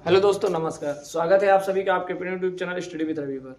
Hello दोस्तों, नमस्कार। स्वागत है आप सभी का आपके अपने YouTube channel study with Ravi पर।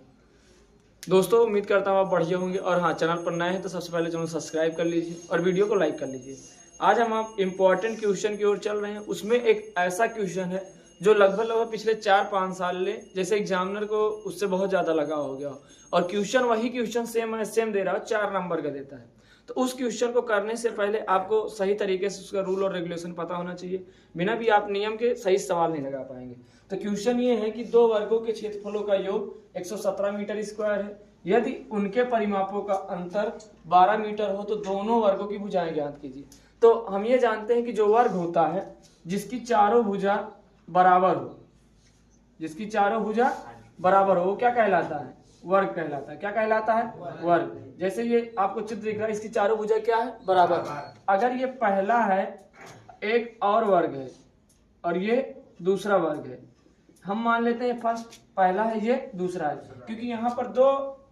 दोस्तों, उम्मीद करता हूँ आप बढ़िया होंगे और हाँ, चैनल पर नए हैं तो सबसे पहले चैनल सब्सक्राइब कर लीजिए और वीडियो को लाइक कर लीजिए। आज हम आप इम्पॉर्टेंट क्वेश्चन की ओर चल रहे हैं। उसमें एक ऐसा क्वेश्चन है जो लगभग पिछले 4-5 साल ले जैसे एग्जामिनर को उससे बहुत ज़्यादा लगा हो गया और क्वेश्चन वही क्वेश्चन सेम दे रहा हो, 4 नंबर का देता है। तो उस क्वेश्चन को करने से पहले आपको सही तरीके से उसका रूल और रेगुलेशन पता होना चाहिए। बिना भी आप नियम के सही सवाल नहीं लगा पाएंगे। तो क्वेश्चन ये है कि दो वर्गों के क्षेत्रफलों का योग 117 मीटर स्क्वायर है। यदि उनके परिमापों का अंतर 12 मीटर हो तो दोनों वर्गों की भुजाएं ज्ञात कीजिए। तो हम ये जानते हैं कि जो वर्ग होता है जिसकी चारों भुजा बराबर हो, जिसकी चारों भुजा बराबर हो, वो क्या कहलाता है? वर्ग कहलाता है। क्या कहलाता है? वर्ग। जैसे ये आपको चित्र दिख रहा है, इसकी चारों भुजा क्या है? बराबर। अगर ये पहला है, एक और वर्ग है और ये दूसरा वर्ग है, हम मान लेते हैं फर्स्ट पहला है, ये दूसरा है, क्योंकि यहाँ पर दो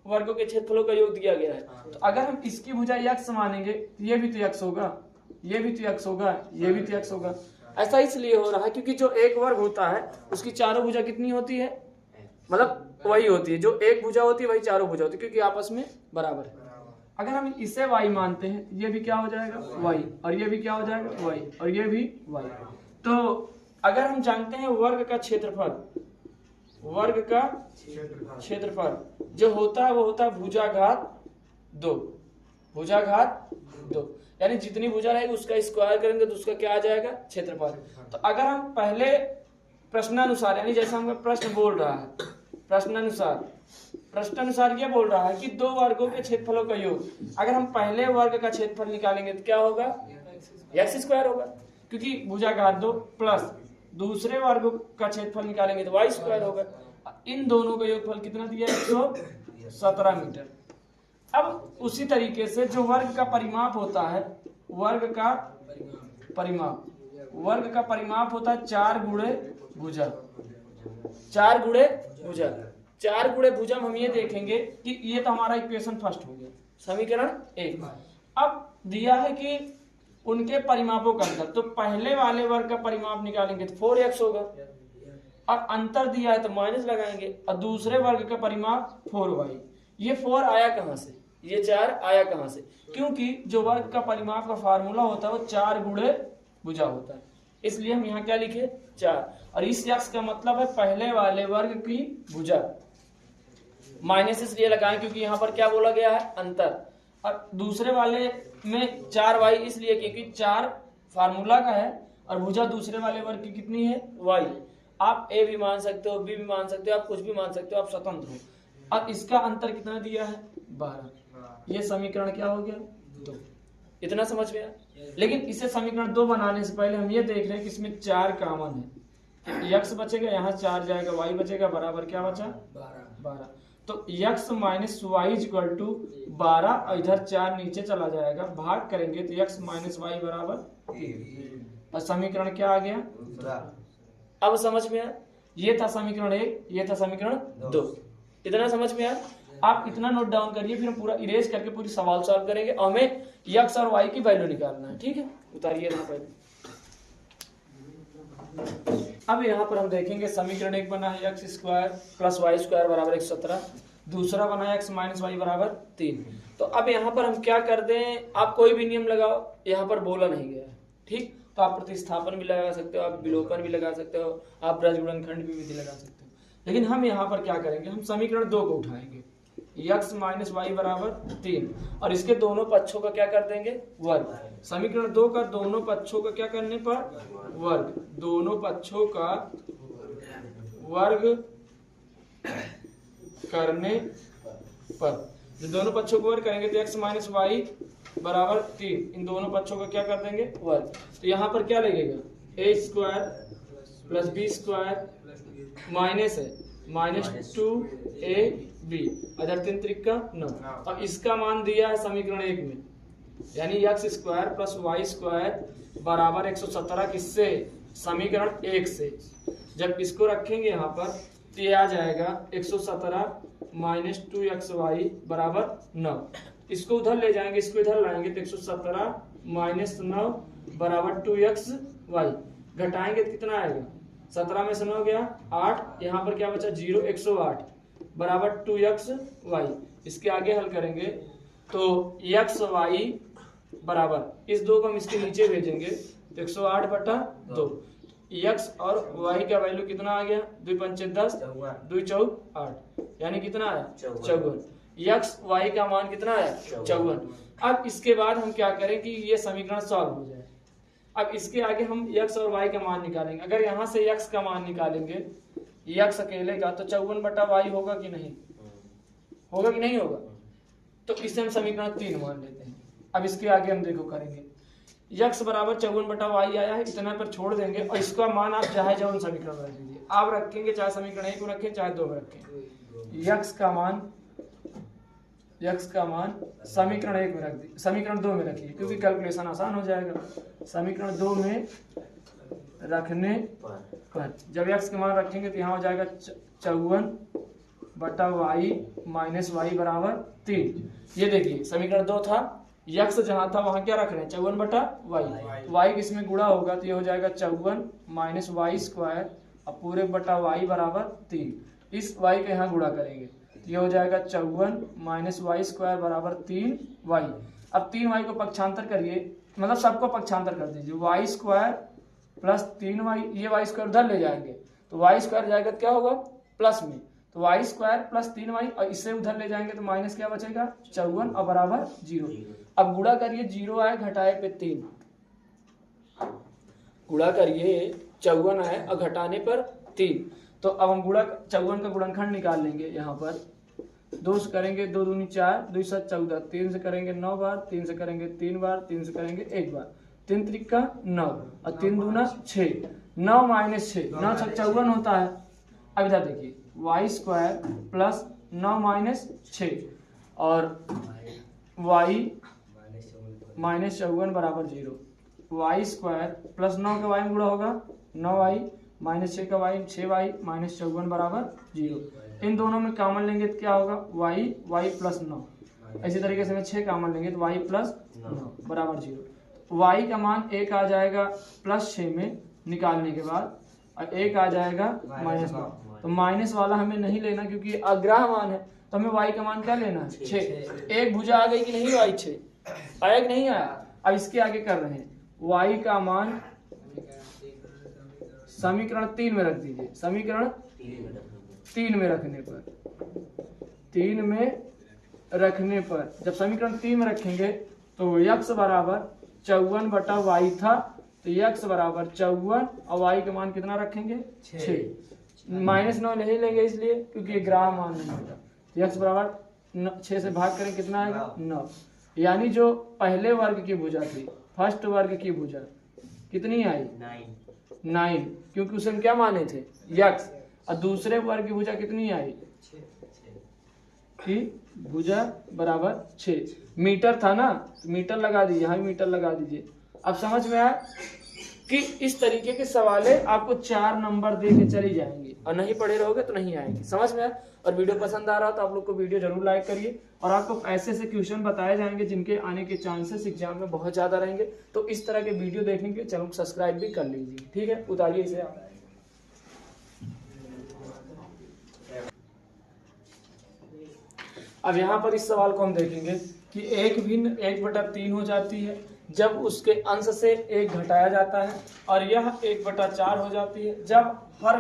वर्गों के क्षेत्रफलों का योग दिया गया है। तो अगर हम इसकी भुजा x मानेंगे तो ये भी तो x होगा, ये भी तो x होगा, ये भी तो x होगा। ऐसा इसलिए हो रहा है क्योंकि जो एक वर्ग होता है उसकी चारों भुजा कितनी होती है? मतलब वही होती है, जो एक भुजा होती है वही चारों भुजा होती है, क्योंकि आपस में बराबर है। अगर हम इसे y मानते हैं तो ये भी क्या हो जाएगा? y, और ये भी क्या हो जाएगा? y, और ये भी y। तो अगर हम जानते हैं वर्ग का क्षेत्रफल, वर्ग का क्षेत्रफल जो होता है वो होता है भुजाघात 2, भुजाघात 2, यानी जितनी भुजा रहेगी उसका स्क्वायर करेंगे तो उसका क्या आ जाएगा? क्षेत्रफल। तो अगर हम पहले प्रश्नानुसार, यानी जैसा हमें प्रश्न बोल रहा है, प्रश्नानुसार ये बोल रहा है कि दो वर्गों के क्षेत्रफलों का योग, अगर हम पहले वर्ग का क्षेत्रफल निकालेंगे तो क्या होगा? x स्क्वायर होगा, क्योंकि भुजाघात 2 प्लस दूसरे वर्ग का क्षेत्रफल निकालेंगे तो y स्क्वायर होगा। इन दोनों का योगफल कितना दिया है? 117 मीटर। अब उसी तरीके से जो वर्ग का परिमाप होता है, वर्ग का परिमाप होता है 4 गुणे भुजा। 4 गुणे भुजा, 4 गुणे भुजा हम ये देखेंगे कि ये तो हमारा इक्वेशन फर्स्ट हो गया, समीकरण 1। अब दिया है कि उनके परिमापों का अंतर, तो पहले वाले वर्ग का परिमाप निकालेंगे तो 4x होगा, और अंतर दिया है तो माइनस लगाएंगे, और दूसरे वर्ग का परिमाप 4y। ये 4 आया कहां से? ये 4 आया कहां से? क्योंकि जो वर्ग का परिमाप का फार्मूला होता है वो 4 गुणे भुजा होता है, इसलिए हम यहाँ क्या लिखे? 4। और इस x का मतलब है पहले वाले वर्ग की भुजा। माइनस इसलिए लगाएं क्योंकि यहाँ पर क्या बोला गया है? अंतर। और दूसरे वाले में 4y इसलिए क्योंकि 4 फार्मूला का है और भुजा दूसरे वाले वर्ग की कितनी है? y। आप a भी मान सकते हो, b भी मान सकते हो, आप कुछ भी मान सकते हो, आप स्वतंत्र हो। अब इसका अंतर कितना दिया है? 12। ये समीकरण क्या हो गया? 2। इतना समझ में आया? लेकिन इसे समीकरण 2 बनाने से पहले हम ये देख रहे हैं कि इसमें 4 कॉमन है। x बचेगा, यहाँ 4 जाएगा, y बचेगा, बराबर क्या बचा? 12। तो x minus Y equal to 12, और इधर 4 नीचे चला जाएगा, भाग करेंगे तो x माइनस वाई बराबर 3। और समीकरण क्या आ गया? अब समझ में आया? ये था समीकरण 1, ये था समीकरण 2। इतना समझ में आया? आप इतना नोट डाउन करिए, फिर हम पूरा इरेज करके पूरी सवाल सॉल्व करेंगे और हमें x और y की वैल्यू निकालना है। ठीक है, उतारिए ना पहले। अब यहाँ पर हम देखेंगे समीकरण 1 बना है x square plus Y square बराबर 117, दूसरा बना है x माइनस वाई बराबर 3। तो अब यहाँ पर हम क्या कर दें? आप कोई भी नियम लगाओ, यहाँ पर बोला नहीं गया है। ठीक, तो आप प्रतिस्थापन भी लगा सकते हो, आप विलोपन भी लगा सकते हो, आप ब्रज गुणनखंड भी विधि लगा सकते हो। लेकिन हम यहाँ पर क्या करेंगे? हम समीकरण 2 को उठाएंगे, x माइनस वाई बराबर 3, और इसके दोनों पक्षों का क्या कर देंगे? वर्ग। समीकरण 2 का दोनों पक्षों का क्या करने पर? वर्ग। दोनों पक्षों का वर्ग करने पर, जो दोनों पक्षों को वर्ग करेंगे तो x माइनस वाई बराबर 3, इन दोनों पक्षों का क्या कर देंगे? वर्ग। तो यहाँ पर क्या लगेगा? a square plus B square minus है माइनस 2ab, अदर 3 त्रिका 9। अब इसका मान दिया है समीकरण 1 में, यानी x square plus Y square बराबर 117, किससे? समीकरण 1 से। जब इसको रखेंगे यहाँ पर तो ये आ जाएगा 117 माइनस 2xy बराबर 9। इसको उधर ले जाएंगे, इसको इधर लाएंगे तो 117 माइनस 9 बराबर 2xy, घटाएंगे तो कितना आएगा? 17 में से 9 गया 8, यहाँ पर क्या बचा 0, 108 बराबर 2x y। इसके आगे हल करेंगे तो x y बराबर इस 2 को हम इसके नीचे भेजेंगे तो 108 बटा 2। x और y का वैल्यू कितना आ गया 2 पंचे 10 2 चौक 8 यानी कितना आया 54। x y का मान कितना आया 54। अब इसके बाद हम क्या करें कि ये समीकरण सॉल्व हो जाए। अब इसके आगे हम x और y का मान निकालेंगे। अगर यहाँ से x का मान निकालेंगे x अकेले का तो 54 बटा y होगा कि नहीं होगा कि नहीं होगा। तो इसे हम समीकरण 3 मान लेते हैं। अब इसके आगे हम देखो करेंगे x बराबर 54 बटा y आया है, इतना पर छोड़ देंगे और इसका मान आप चाहे जो समीकरण में रख दीजिए। आप रखेंगे चाहे समीकरण 1 में रखें चाहे 2 में रखें। x का मान समीकरण 1 में रख दी, समीकरण 2 में रखिए क्योंकि कैलकुलेशन आसान हो जाएगा। समीकरण 2 में रखने पर जब x का मान रखेंगे तो यहाँ हो जाएगा 54 बटा y माइनस y बराबर 3। ये देखिए समीकरण 2 था, x जहाँ था वहाँ क्या रख रहे हैं 54 बटा y इसमें गुणा होगा तो ये हो जाएगा 54 माइनस वाई स्क्वायर अब पूरे बटा y बराबर 3। इस y के यहाँ गुणा करेंगे तो ये हो जाएगा 54 माइनस वाई स्क्वायर बराबर 3y। अब 3y को पक्षांतर करिए, मतलब सबको पक्षांतर कर दीजिए। वाई स्क्वायर प्लस 3y, ये वाई स्क्वायर उधर ले जाएंगे तो वाई स्क्वायर जाएगा क्या होगा प्लस में, तो वाई स्क्वायर प्लस 3y और इससे उधर ले जाएंगे तो माइनस क्या बचेगा 54 और बराबर 0। अब गुणा करिए 0 आए घटाए पे 3, गुणा करिए 54 आए और घटाने पर 3। तो अब हम गुणा 54 का गुणनखंड निकाल लेंगे। यहाँ पर 2 से करेंगे 2 दूनी 4 2 7 14, 3 से करेंगे 9 बार, 3 से करेंगे 3 बार, 3 से करेंगे 1 बार, 3 त्रिक 9 और 3 दूना 6, 9 माइनस 6 9 6 54 होता है। अब इधर देखिए वाई स्क्वायर प्लस 9 माइनस 6 और वाई माइनस 54 बराबर 0। वाई स्क्वायर प्लस 9 का वाई में गुणा होगा 9y माइनस 6 का वाई 6y माइनस 54 बराबर 0। इन दोनों में कॉमन लेंगे तो क्या होगा y प्लस 9। इसी तरीके से 6 कॉमन लेंगे तो y प्लस 9 बराबर 0। y का मान 1 आ जाएगा प्लस 6 में निकालने के बाद और 1 आ जाएगा माइनस 9। तो माइनस वाला हमें नहीं लेना क्योंकि अग्राह्य मान है, तो हमें y का मान क्या लेना है 6। एक भुजा आ गई कि नहीं y 6 आया कि नहीं आया। अब इसके आगे कर रहे हैं y का मान समीकरण 3 में रख दीजिए। समीकरण 3 में रखने पर जब समीकरण 3 में रखेंगे तो x बराबर 54 बटा y था तो x बराबर 54 और y का मान कितना रखेंगे 6। माइनस 9 नहीं लेंगे इसलिए क्योंकि ये ग्राम मान नहीं होता। तो x बराबर 6 से भाग करें कितना आएगा 9। यानी जो पहले वर्ग की भुजा थी, फर्स्ट वर्ग की भुजा कितनी आई 9, क्योंकि उसे हम क्या माने थे x। और दूसरे वर्ग की भुजा कितनी आई कि भुजा बराबर 6। मीटर था ना, मीटर लगा दीजिए, यहाँ मीटर लगा दीजिए। अब समझ में आया कि इस तरीके के सवाले आपको 4 नंबर दे के चली जाएंगी और नहीं पढ़े रहोगे तो नहीं आएंगे। समझ में आया। और वीडियो पसंद आ रहा हो तो आप लोग को वीडियो जरूर लाइक करिए। और आपको ऐसे ऐसे क्वेश्चन बताए जाएंगे जिनके आने के चांसेस एग्जाम में बहुत ज्यादा रहेंगे। तो इस तरह के वीडियो देखने के लिए चैनल को सब्सक्राइब भी कर लीजिए। ठीक है, उतारिए इसे आप। अब यहाँ पर इस सवाल को हम देखेंगे कि एक भिन्न 1/3 हो जाती है जब उसके अंश से 1 घटाया जाता है और यह 1/4 हो जाती है जब हर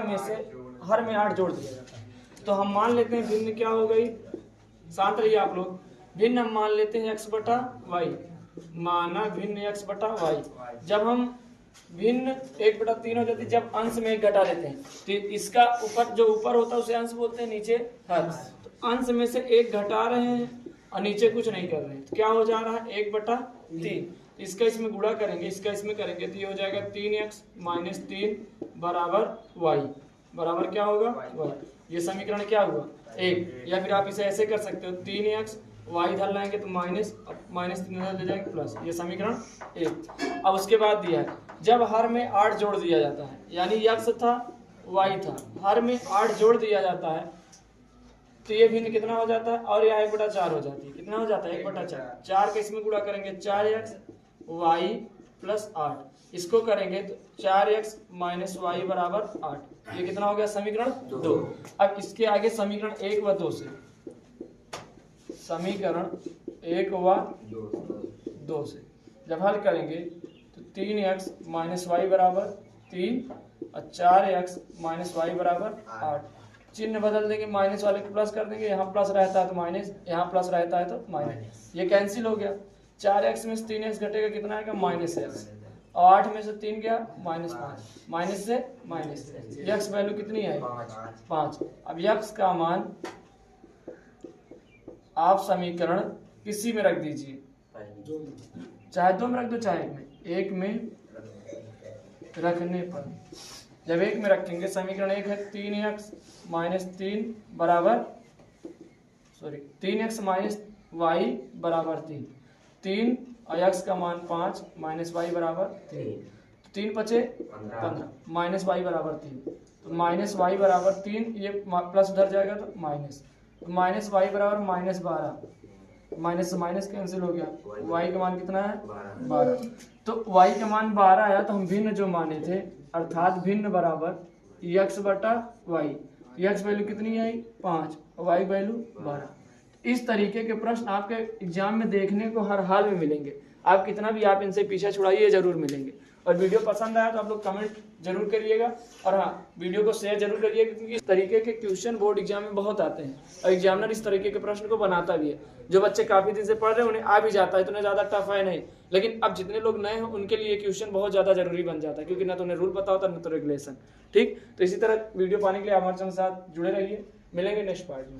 में 8 जोड़ दिया जाता है। तो हम मान लेते हैं भिन्न क्या हो गई, शांत रहिए आप लोग। भिन्न हम मान लेते हैं x बटा वाई, माना भिन्न x बटा वाई। जब हम भिन्न 1/3 हो जाती है जब अंश में 1 घटा देते हैं तो इसका ऊपर जो ऊपर होता है उसे अंश बोलते हैं, नीचे हर। तो अंश में से 1 घटा रहे हैं और नीचे कुछ नहीं कर रहे हैं तो क्या हो जा रहा है 1/3। इसका इसमें गुणा करेंगे, इसका इसमें करेंगे तो ये हो जाएगा 3x माइनस 3 बराबर y बराबर क्या होगा y। ये समीकरण क्या हुआ 1। या फिर आप इसे ऐसे कर सकते हो 3x y इधर लाएंगे तो माइनस 3 इधर ले जाएंगे प्लस, ये समीकरण 1। अब उसके बाद दिया है जब हर में 8 जोड़ दिया जाता है, यानी x था y था, हर में 8 जोड़ दिया जाता है तो ये भिन्न कितना हो जाता है और यह 1/4 हो जाती है। कितना हो जाता है 1/4। 4 के इसमें गुणा करेंगे 4x y प्लस 8 इसको करेंगे तो 4x माइनस वाई बराबर 8। ये कितना हो गया? समीकरण 2। अब इसके आगे समीकरण 1 व 2 से, समीकरण 1 व 2 से जब हल करेंगे तो 3x माइनस वाई बराबर 3 और 4x माइनस वाई बराबर 8। चिन्ह बदल देंगे, माइनस वाले को प्लस कर देंगे, यहाँ प्लस रहता है तो माइनस, यहाँ प्लस रहता है तो माइनस, ये कैंसिल हो गया। 4x में से 3x घटेगा, कितना आएगा? Minus x। और 8 में से 3 गया माइनस 5, माइनस से माइनस, x वैल्यू कितनी है? 5। अब x का मान आप समीकरण किसी में रख दीजिए, चाहे 2 में रख दो चाहे 1 में। 1 में रखने पर जब 1 में रखेंगे, समीकरण 1 है 3x माइनस 3 बराबर 3x माइनस वाई बराबर 3 और x का मान 5 माइनस वाई बराबर 3 बचे 15 माइनस वाई बराबर 3, तो माइनस वाई बराबर 3, ये प्लस उधर जाएगा तो माइनस, तो माइनस वाई बराबर माइनस 12, माइनस से माइनस कैंसिल हो गया। y का मान कितना है? 12। तो y का मान 12 आया, तो हम भिन्न जो माने थे, अर्थात भिन्न बराबर x बटा y, x वैल्यू कितनी आई? 5 और y वैल्यू 12। इस तरीके के प्रश्न आपके एग्जाम में देखने को हर हाल में मिलेंगे। आप कितना भी आप इनसे पीछे छुड़ाइए, जरूर मिलेंगे। और वीडियो पसंद आया तो आप लोग कमेंट जरूर करिएगा, और हाँ, वीडियो को शेयर जरूर करिएगा, क्योंकि इस तरीके के क्वेश्चन बोर्ड एग्जाम में बहुत आते हैं और एग्जामिनर इस तरीके के प्रश्न को बनाता भी है। जो बच्चे काफी दिन से पढ़ रहे हैं उन्हें आ भी जाता है, इतना ज्यादा टफ है नहीं, लेकिन अब जितने लोग नए हैं उनके लिए क्वेश्चन बहुत ज्यादा जरूरी बन जाता है, क्योंकि ना तो उन्हें रूल पता होता है, ना तो रेगुलेशन। ठीक, तो इसी तरह वीडियो पाने के लिए हमारे चैनल के साथ जुड़े रहिए। मिलेंगे नेक्स्ट पार्ट में।